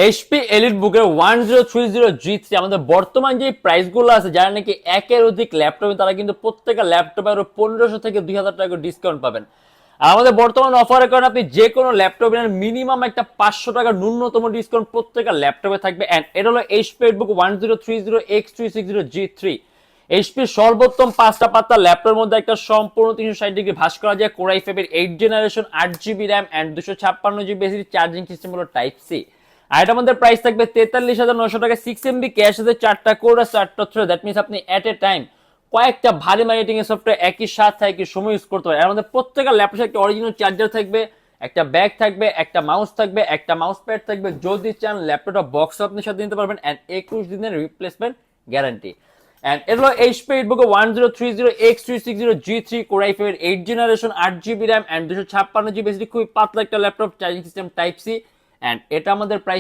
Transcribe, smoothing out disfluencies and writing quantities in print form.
HP elite বুকের 1030G3 আমাদের বর্তমান যে প্রাইসগুলো আছে যারা নাকি একের অধিক ল্যাপটপে তারা কিন্তু প্রত্যেকটা ল্যাপটপের 1500 থেকে 2000 টাকা ডিসকাউন্ট পাবেন। আর আমাদের বর্তমান অফারের কারণে আপনি যে কোনো ল্যাপটপ নেন মিনিমাম একটা 500 টাকা ন্যূনতম ডিসকাউন্ট প্রত্যেকটা ল্যাপটপে থাকবে। এন্ড এটা হলো এইচপি এলিট বুক 1030X360G3। এইচপির সর্বোত্তম 5টা পাতা ল্যাপটপের মধ্যে একটা সম্পূর্ণ 360 ডিগ্রি ভাঁজ করা যায় কোর i5 এর 8 generation 8GB RAM and 256GB SSD charging system হলো টাইপ সি। আর এটা আমাদের প্রাইস থাকবে 43,900 টাকা, 6 MB ক্যাশ আছে, 4টা কোর আর 4টা থ্রেড। দ্যাট মিন্স আপনি এট এ টাইম কয়েকটা ভারী মার্কেটিং এর সফটওয়্যার একই সাথে একই সময় ইউজ করতে পারেন। আমাদের প্রত্যেকটা ল্যাপটপে একটা অরিজিনাল চার্জার থাকবে, একটা ব্যাগ থাকবে, একটা মাউস থাকবে, একটা মাউস প্যাড থাকবে। যদি চান ল্যাপটপটা বক্স আপনি সাথে নিতে পারবেন এন্ড 21 দিনের রিপ্লেসমেন্ট গ্যারান্টি। এন্ড এটা হলো এইচপি এলিট বুক 1030X360G3 কোর i5 এর 8 generation 8GB RAM and 256GB SSD, খুবই পাতলা একটা laptop, charging system type C. And এটা আমাদের প্রাইস